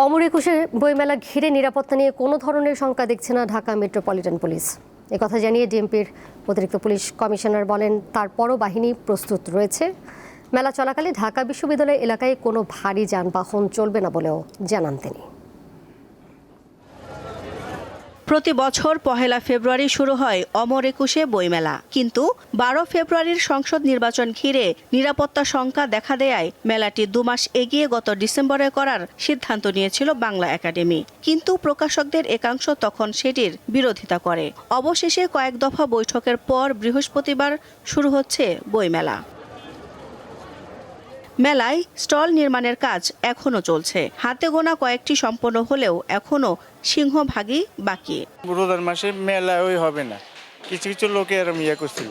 অমর একুশে বইমেলা ঘিরে নিরাপত্তা নিয়ে কোনো ধরনের শঙ্কা দেখছে না ঢাকা মেট্রোপলিটন পুলিশ। একথা জানিয়ে ডিএমপির অতিরিক্ত পুলিশ কমিশনার বলেন, তারপরও বাহিনী প্রস্তুত রয়েছে। মেলা চলাকালে ঢাকা বিশ্ববিদ্যালয় এলাকায় কোনো ভারী যানবাহন চলবে না বলেও জানান তিনি। প্রতি বছর ১ ফেব্রুয়ারি শুরু হয় অমর একুশে বইমেলা, কিন্তু ১২ ফেব্রুয়ারির সংসদ নির্বাচন ঘিরে নিরাপত্তা শঙ্কা দেখা দেয়ায় মেলাটি ২ মাস এগিয়ে গত ডিসেম্বরে করার সিদ্ধান্ত নিয়েছিল বাংলা একাডেমি। কিন্তু প্রকাশকদের একাংশ তখন সেটির বিরোধিতা করে। অবশেষে কয়েক দফা বৈঠকের পর বৃহস্পতিবার শুরু হচ্ছে বইমেলা। মেলায় স্টল নির্মাণের কাজ এখনো চলছে। হাতে গোনা কয়েকটি সম্পন্ন হলেও এখনো সিংহভাগই বাকি। রোজার মাসে মেলা ওই হবে না, কিছু কিছু লোকে এরম করছিল,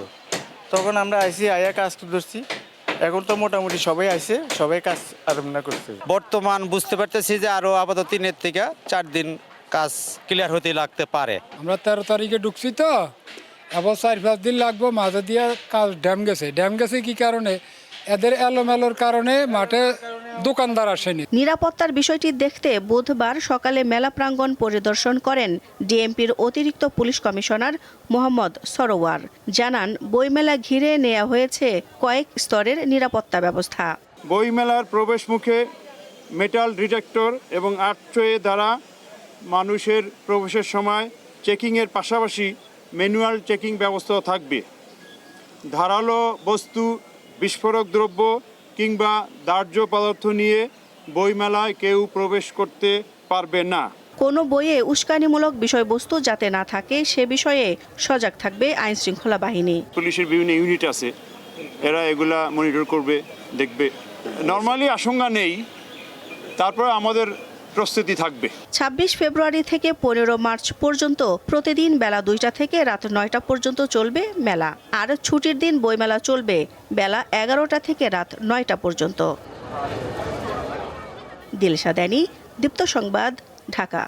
তখন আমরা আয়া কাজ ধরছি। এখন তো মোটামুটি সবাই আইছে, সবাই কাজ আরম্ভ করছে। বর্তমান বুঝতে পারতেছি যে আরো আপাতত 3 থেকে 4 দিন কাজ ক্লিয়ার হতে লাগতে পারে। আমরা 13 তারিখে ঢুকছি, তো এবার 4-5 দিন লাগবো। মাঝে দিয়ে কাজ ড্যাম গেছে কি কারণে? এদের এলোমেলোর কারণে মাঠে দোকানদার আসেনি। নিরাপত্তার বিষয়টি দেখতে বুধবার সকালে মেলা প্রাঙ্গণ পরিদর্শন করেন ডিএমপির অতিরিক্ত পুলিশ কমিশনার মোহাম্মদ সরোয়ার। জানান, বইমেলা ঘিরে নেওয়া হয়েছে কয়েক স্তরের নিরাপত্তা ব্যবস্থা। বইমেলার প্রবেশ মুখে মেটাল ডিটেক্টর এবং আর্চওয়ে দ্বারা মানুষের প্রবেশের সময় চেকিংয়ের পাশাপাশি ম্যানুয়াল চেকিং ব্যবস্থাও থাকবে। ধারালো বস্তু, বিস্ফোরক দ্রব্য কিংবা দাহ্য পদার্থ নিয়ে বইমেলায় কেউ প্রবেশ করতে পারবে না। কোনো বইয়ে উস্কানিমূলক বিষয়বস্তু যাতে না থাকে সে বিষয়ে সজাগ থাকবে আইন শৃঙ্খলা বাহিনী। পুলিশের বিভিন্ন ইউনিট আছে, এরা এগুলা মনিটর করবে, দেখবে। নরমালি আশঙ্কা নেই, তারপর আমাদের প্রস্তুতি থাকবে। ২৬ ফেব্রুয়ারি থেকে ১৫ মার্চ পর্যন্ত প্রতিদিন বেলা ২টা থেকে রাত ৯টা পর্যন্ত চলবে মেলা। আর ছুটির দিন বইমেলা চলবে বেলা ১১টা থেকে রাত ৯টা পর্যন্ত। দিলশা দানি, দীপ্ত সংবাদ, ঢাকা।